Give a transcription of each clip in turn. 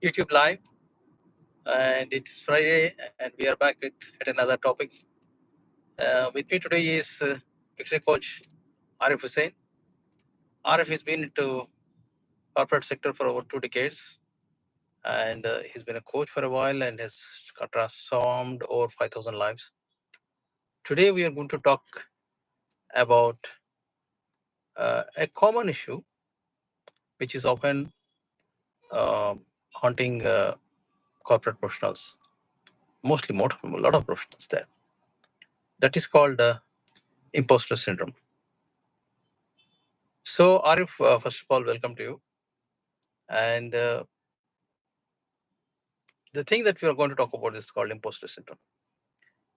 YouTube Live, and it's Friday, and we are back with at another topic. With me today is picture coach Arif Hussain. Arif has been into corporate sector for over 2 decades, and he's been a coach for a while and has transformed over 5,000 lives. Today we are going to talk about a common issue which is often haunting corporate professionals, mostly a lot of professionals there. That is called imposter syndrome. So, Arif, first of all, welcome to you. And the thing that we are going to talk about is called imposter syndrome.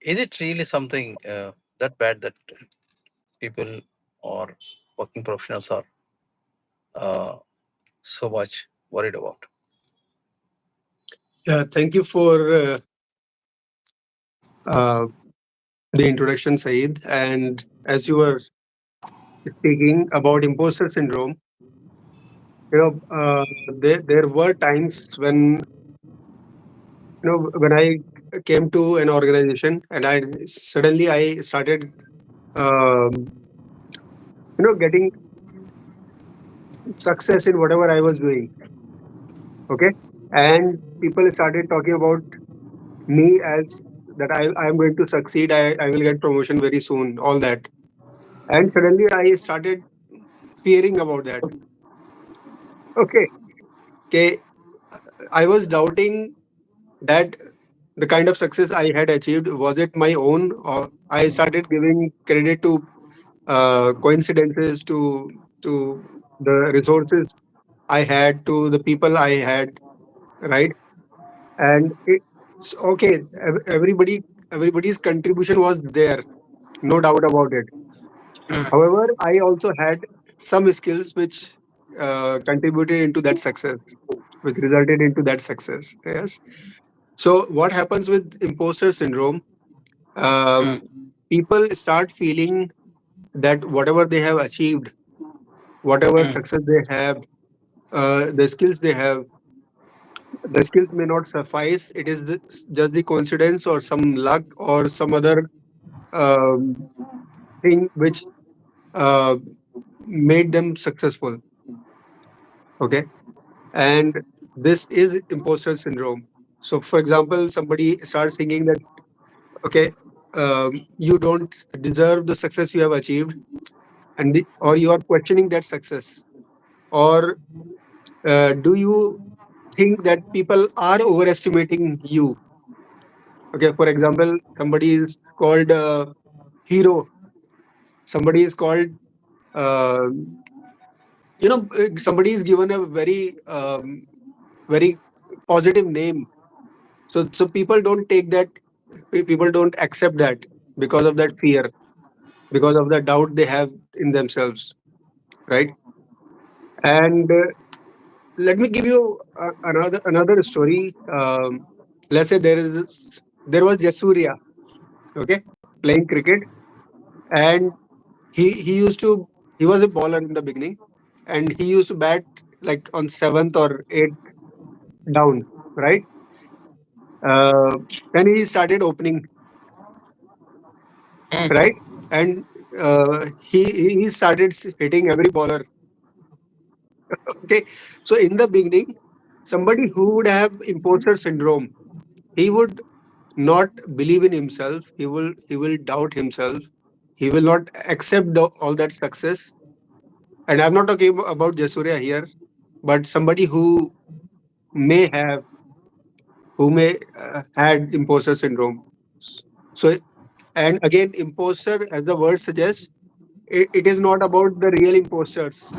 Is it really something that bad that people or working professionals are so much worried about? Yeah, thank you for uh, the introduction, Sayeed. And as you were speaking about imposter syndrome, there were times when I came to an organization and I started um, getting success in whatever I was doing. Okay, and people started talking about me as that I am going to succeed. I will get promotion very soon. All that, and suddenly I started fearing about that. Okay. Okay. I was doubting that the kind of success I had achieved, was it my own, or I started giving credit to coincidences, to the resources I had, to the people I had, right? And it's okay. Everybody's contribution was there, no doubt about it. However, I also had some skills which contributed into that success, which resulted into that success. Yes. So what happens with imposter syndrome? Um, People start feeling that whatever they have achieved, whatever success they have, the skills they have, the skills may not suffice. It is just the coincidence or some luck or some other um, thing which uh, made them successful. Okay, and this is imposter syndrome. So, for example, somebody starts thinking that okay, you don't deserve the success you have achieved, or you are questioning that success, or do you think that people are overestimating you? Okay, for example, somebody is called hero, somebody is called uh, somebody is given a very positive name. So people don't take that, people don't accept that because of that fear, because of the doubt they have in themselves, right? And let me give you another story. Let's say there was Jasuria, okay, playing cricket, and he used to he was a bowler in the beginning, and he used to bat like on seventh or eighth down, right? Uh, then he started opening, right, and he started hitting every bowler. Okay, so in the beginning, somebody who would have imposter syndrome, he would not believe in himself. He will doubt himself. He will not accept all that success. And I'm not talking about Jasuria here, but somebody may have who may had imposter syndrome. So, and again, imposter, as the word suggests, it is not about the real imposters.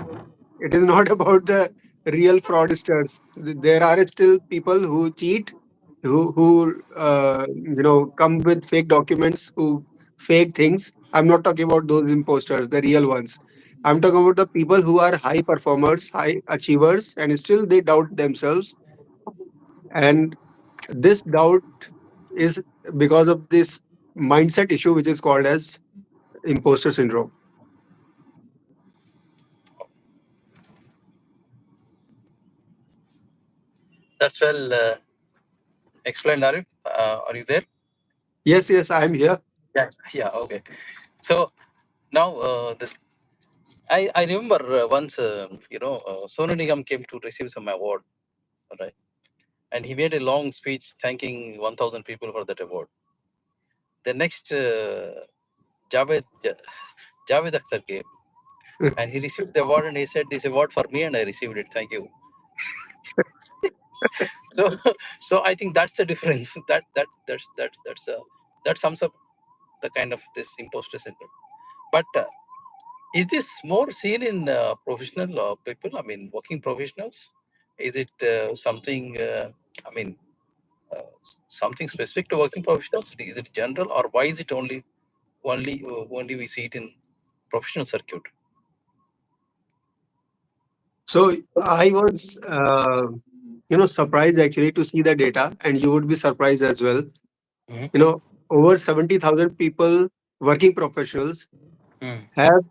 It is not about the real fraudsters. There are still people who cheat, who come with fake documents, who fake things. I'm not talking about those imposters, the real ones. I'm talking about the people who are high performers, high achievers, and still they doubt themselves. And this doubt is because of this mindset issue, which is called as imposter syndrome. That's well explained, Arif. Are you there? Yes, yes, I'm here. Yeah. Yeah. Okay. So now, I remember once, Sonu Nigam came to receive some award, right? And he made a long speech thanking 1,000 people for that award. The next, Javed, Javed Akhtar came and he received the award and he said, "This award for me and I received it. Thank you." So, so I think that's the difference. That sums up the kind of this imposter syndrome. But is this more seen in professional people? I mean, working professionals? Is it something? I mean, something specific to working professionals? Is it general, or why is it only we see it in professional circuit? So I was, surprised actually to see the data, and you would be surprised as well. Mhm. Over 70,000 people, working professionals, Mm. have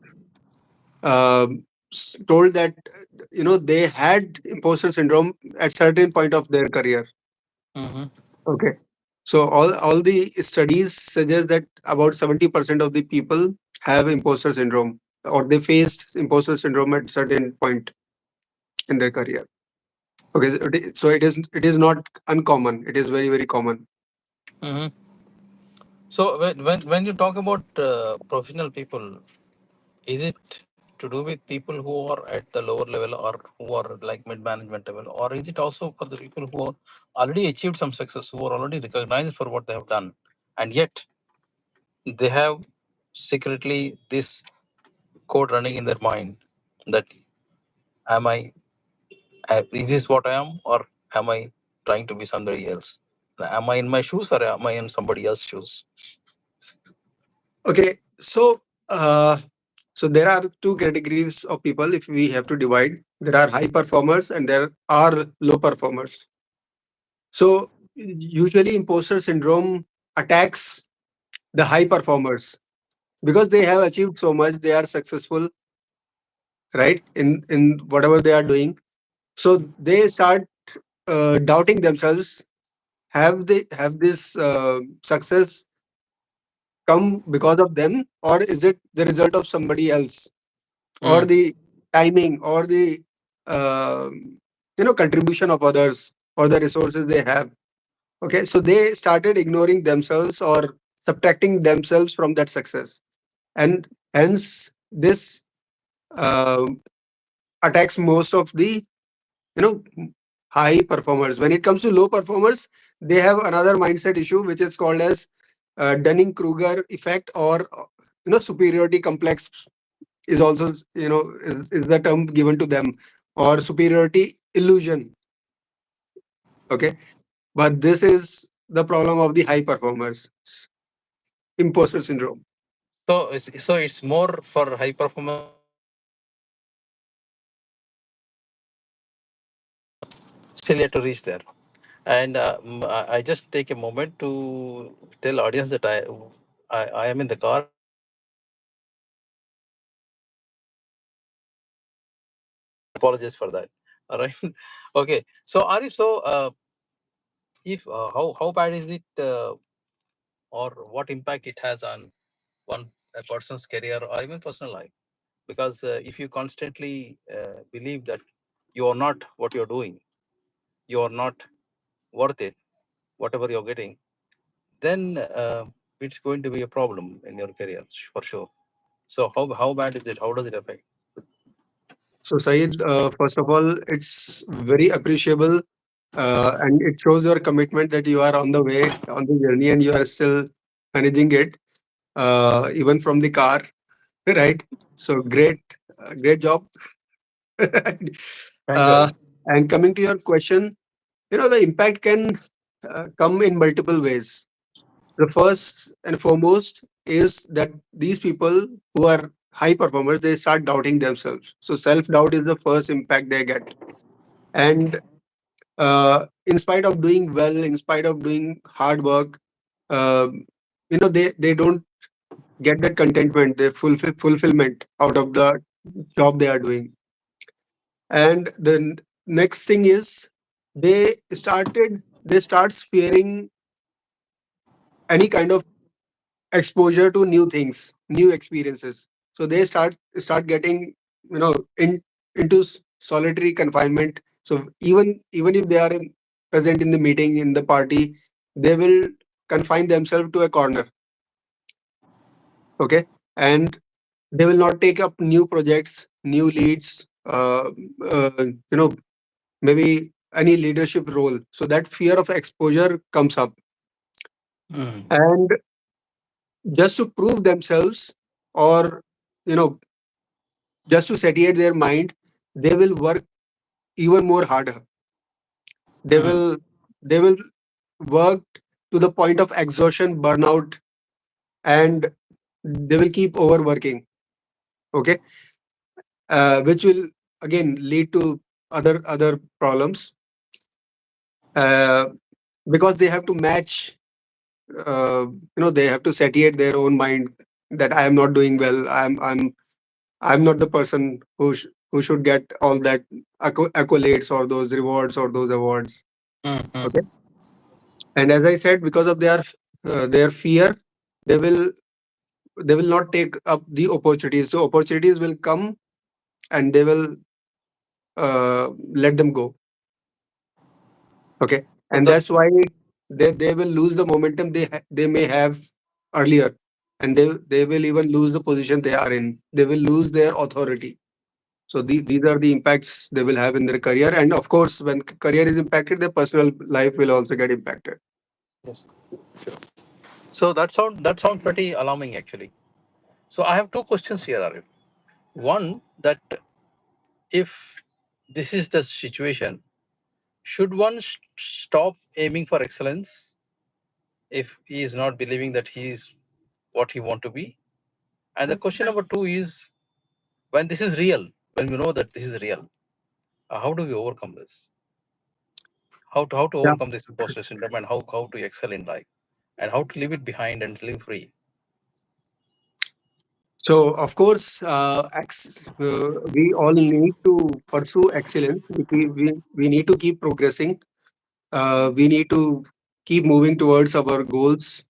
told that they had imposter syndrome at certain point of their career. Mm-hmm. Okay. So all the studies suggest that about 70% of the people have imposter syndrome, or they face imposter syndrome at certain point in their career. Okay, so it is not uncommon. It is very very common. Mm-hmm. So when you talk about professional people, is it to do with people who are at the lower level or who are like mid management level, or is it also for the people who are already achieved some success, who are already recognized for what they have done, and yet they have secretly this code running in their mind that am I, is this what I am, or am I trying to be somebody else? Am I in my shoes or am I in somebody else's shoes? Okay, so there are two categories of people. If we have to divide, there are high performers and there are low performers. So usually imposter syndrome attacks the high performers because they have achieved so much. They are successful, right, in whatever they are doing. So they start doubting themselves. Have this success come because of them, or is it the result of somebody else, or Mm. the timing, or the uh, contribution of others, or the resources they have? Okay, so they started ignoring themselves or subtracting themselves from that success, and hence this uh, attacks most of the you know high performers. When it comes to low performers, they have another mindset issue which is called as Dunning Kruger effect, or superiority complex is also is the term given to them, or superiority illusion. Okay, but this is the problem of the high performers, imposter syndrome. So it's more for high performance to reach there, still yet to reach there. And I just take a moment to tell audience that I am in the car and apologize for that. All right. Okay. So Arif, so if how bad is it, or what impact it has on one a person's career or even personal life? Because if you constantly believe that you are not what you're doing, you are not worth it, whatever you're getting, then it's going to be a problem in your career for sure. So how bad is it? How does it affect? So Saeed, first of all, it's very appreciable, and it shows your commitment that you are on the way, on the journey, and you are still managing it, even from the car, right? So great, great job. Thank you, uh, Arif. and coming to your question, the impact can come in multiple ways. The first and foremost is that these people who are high performers, they start doubting themselves. So self doubt is the first impact they get, and in spite of doing well, in spite of doing hard work, they don't get that contentment, the fulfillment out of the job they are doing. And the next thing is, they starts fearing any kind of exposure to new things, new experiences. So they start getting, you know, into solitary confinement. So even if they are present in the meeting, in the party, they will confine themselves to a corner. Okay, and they will not take up new projects, new leads. You know, maybe any leadership role. So that fear of exposure comes up, Mm. and just to prove themselves, or you know, just to satiate their mind, they will work even more harder. They Mm. will they will work to the point of exhaustion, burnout, and they will keep overworking. Okay, which will again lead to other problems, uh, because they have to match. They have to satiate their own mind that I am not doing well. I'm not the person who should get all that accolades or those rewards or those awards. Mm. Okay, Mm. and as I said, because of their fear, they will they will not take up the opportunities. So opportunities will come, and they will let them go. Okay, So and that that's why they will lose the momentum they may have earlier, and they will even lose the position they are in. They will lose their authority. So these are the impacts they will have in their career, and of course, when career is impacted, their personal life will also get impacted. yes. So that sounds pretty alarming actually. So I have two questions here, Arif. One, that if this is the situation, should one stop aiming for excellence if he is not believing that he is what he want to be? And the question number two is, when this is real, when we know that this is real, how do we overcome this? How to Yeah. overcome this imposter syndrome, and how to excel in life, and how to leave it behind and live free? So of course, we all need to pursue excellence. We need to keep progressing. We need to keep moving towards our goals,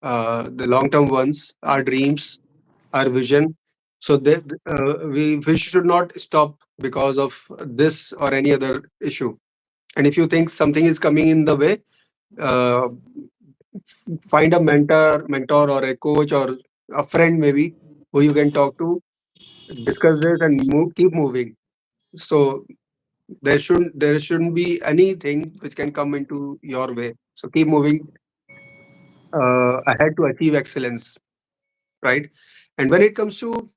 the long term ones, our dreams, our vision. So that we should not stop because of this or any other issue. And if you think something is coming in the way, uh, find a mentor or a coach or a friend maybe who you can talk to, discuss this, and keep moving. So there shouldn't be anything which can come into your way. So keep moving ahead to achieve excellence, right? And when it comes to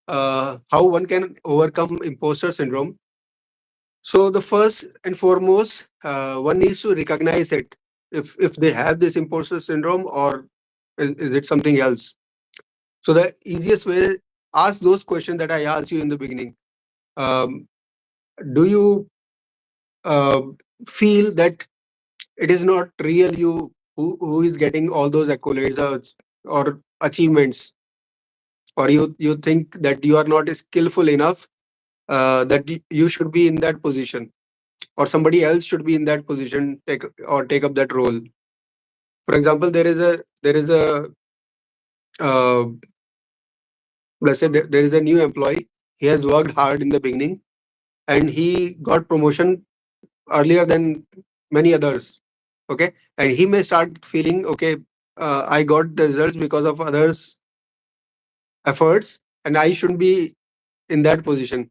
how one can overcome imposter syndrome, so the first and foremost, one needs to recognize it, if they have this imposter syndrome, or is it something else. So the easiest way, ask those questions that I asked you in the beginning. um, do you uh, feel that it is not real you who is getting all those accolades, or achievements, or you think that you are not skillful enough, that you should be in that position, or somebody else should be in that position, take up that role. For example, there is a uh, let's say there is a new employee. He has worked hard in the beginning, and he got promotion earlier than many others. Okay, and he may start feeling, okay, I got the results because of others efforts, and I shouldn't be in that position.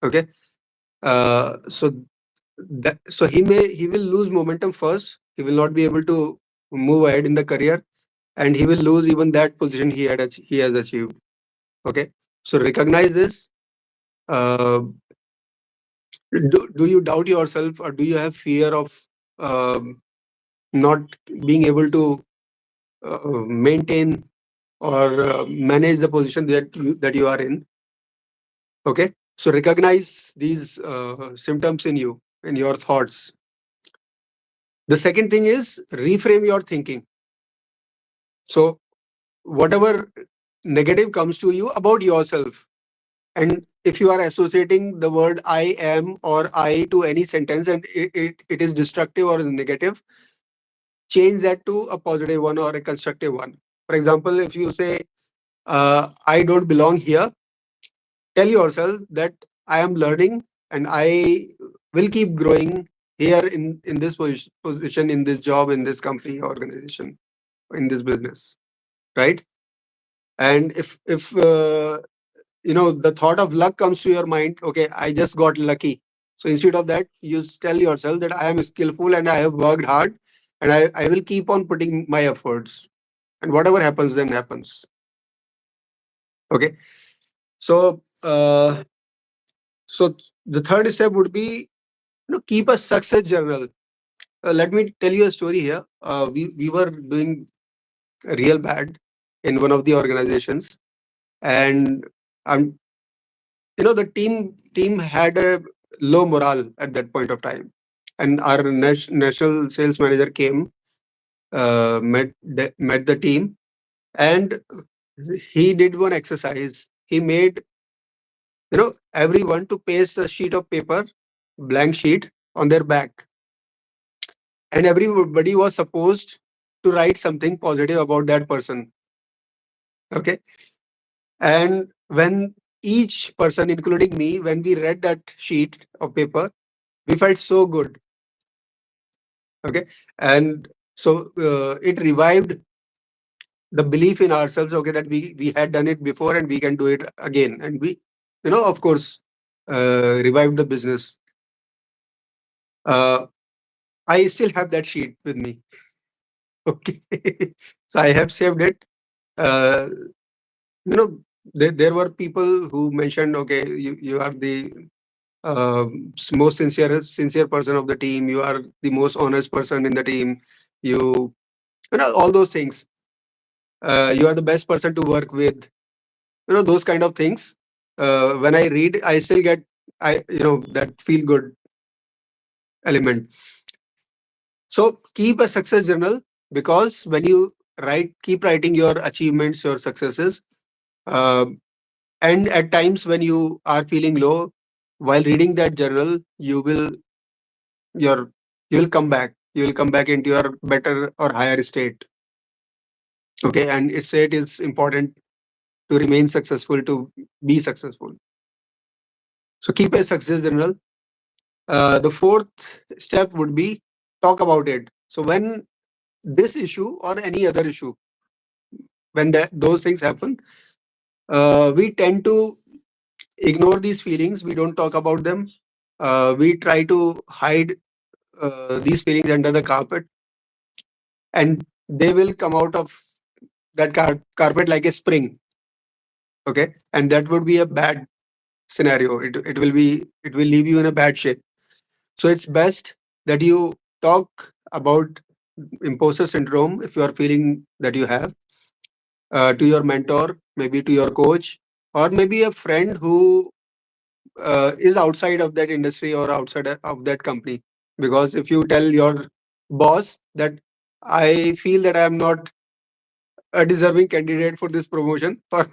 Okay, so he will lose momentum first. He will not be able to move ahead in the career, and he will lose even that position he has achieved. Okay, so recognize this. uh, do you doubt yourself, or do you have fear of um, not being able to maintain or manage the position that you are in? Okay, so recognize these symptoms in you, in your thoughts. The second thing is reframe your thinking. So whatever negative comes to you about yourself, And if you are associating the word I am or I to any sentence and it is destructive or negative, change that to a positive one or a constructive one. For example, if you say, I don't belong here, tell yourself that I am learning and I will keep growing here in this position, in this job, in this company, organization, in this business, right? And if the thought of luck comes to your mind, okay, I just got lucky. So instead of that, you tell yourself that I am skillful and I have worked hard and I will keep on putting my efforts. And whatever happens, then happens. Okay. So so the third step would be, keep a success journal. Let me tell you a story here. We were doing real bad in one of the organizations, and um, the team had a low morale at that point of time, and our national sales manager came, met the team, and he did one exercise. He made everyone to paste a sheet of paper, blank sheet, on their back, and everybody was supposed to write something positive about that person. Okay. And when each person, including me, when we read that sheet of paper, we felt so good. Okay. And so it revived the belief in ourselves, okay, that we had done it before and we can do it again. And we, of course, revived the business. uh, I still have that sheet with me. Okay. So I have saved it. uh, you know there were people who mentioned, okay, you are the most sincere person of the team, you are the most honest person in the team, all those things, you are the best person to work with, those kind of things. When I read, I still get, that feel good element. So keep a success journal, because when you keep writing your achievements, your successes, uh, and at times when you are feeling low, while reading that journal, your you will come back into your better or higher state. Okay. And state is important to remain successful, to be successful. So keep a success journal. The fourth step would be, talk about it. So when this issue or any other issue, when those things happen, we tend to ignore these feelings. We don't talk about them. We try to hide these feelings under the carpet, and they will come out of that carpet like a spring. Okay. And that would be a bad scenario. It will leave you in a bad shape. So it's best that you talk about imposter syndrome, if you are feeling that you have, to your mentor, maybe to your coach, or maybe a friend who is outside of that industry or outside of that company. Because if you tell your boss that I feel that I am not a deserving candidate for this promotion, or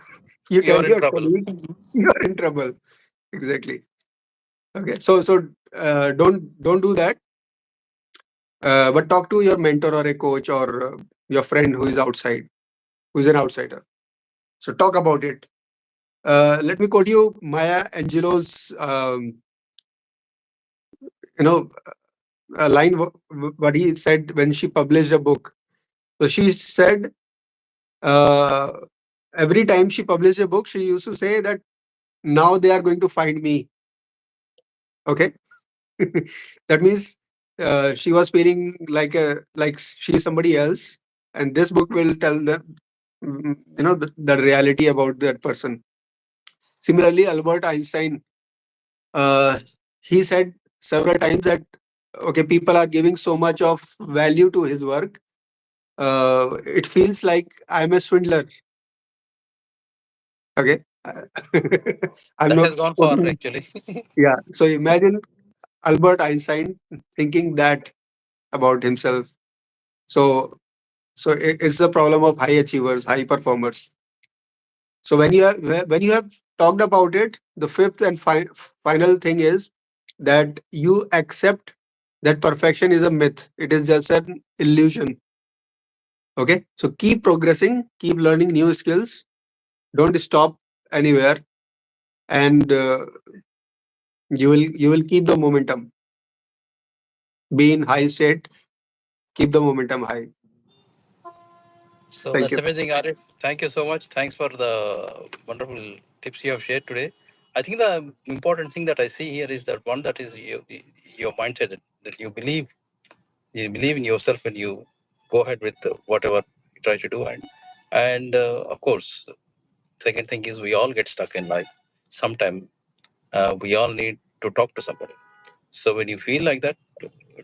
you You tell are in your trouble. colleague, you are in trouble. Exactly. Okay. So don't do that. But talk to your mentor or a coach or your friend who is outside, who is an outsider. So talk about it. Let me quote you Maya Angelou's, you know, a line what he said when she published a book. So she said, uh, every time she published a book, she used to say that now they are going to find me. Okay. That means she was feeling like she's somebody else, and this book will tell them, the reality about that person. Similarly, Albert Einstein, uh, he said several times that, okay, people are giving so much of value to his work, it feels like I'm a swindler. Okay. I'm That not has gone far, quoting. actually. Yeah. So imagine Albert Einstein thinking that about himself. So it's the problem of high achievers, high performers. So when you have talked about it. The fifth and final thing is that you accept that perfection is a myth. It is just an illusion. Okay. So keep progressing, keep learning new skills. Don't stop anywhere, and you will keep the momentum. Be in high state. Keep the momentum high. So Thank that's you. amazing, Arif. Thank you so much. Thanks for the wonderful tips you have shared today. I think the important thing that I see here is that one that is your mindset that you believe in yourself and you go ahead with whatever you try to do, and of course, second thing is we all get stuck in life. Sometime we all need to talk to somebody. So when you feel like that,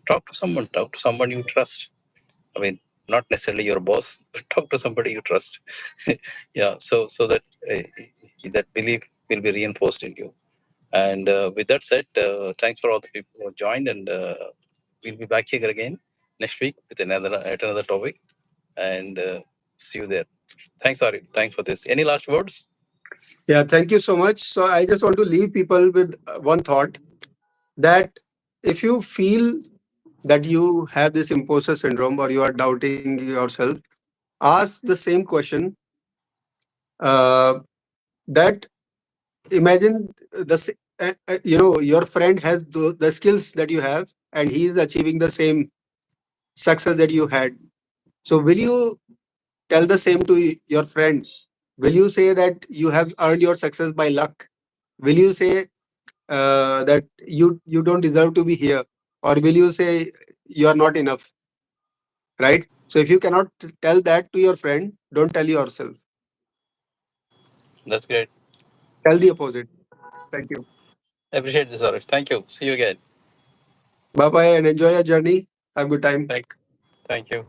talk to someone you trust. I mean, not necessarily your boss, but talk to somebody you trust. Yeah, so that that belief will be reinforced in you. And with that said, thanks for all the people who have joined, and we'll be back here again next week with another topic, and see you there. Thanks, Ari. Thanks for this. Any last words? Yeah, thank you so much. So I just want to leave people with one thought, that if you feel that you have this imposter syndrome or you are doubting yourself, ask the same question, uh, that imagine your friend has the skills that you have, and he is achieving the same success that you had. So will you tell the same to your friend? Will you say that you have earned your success by luck? Will you say that you don't deserve to be here, or will you say you are not enough? Right. So if you cannot tell that to your friend, don't tell yourself. That's great. Tell the opposite. Thank you. Appreciate this, Ari. Thank you. See you again. Bye bye, and enjoy your journey. Have a good time. Thank you.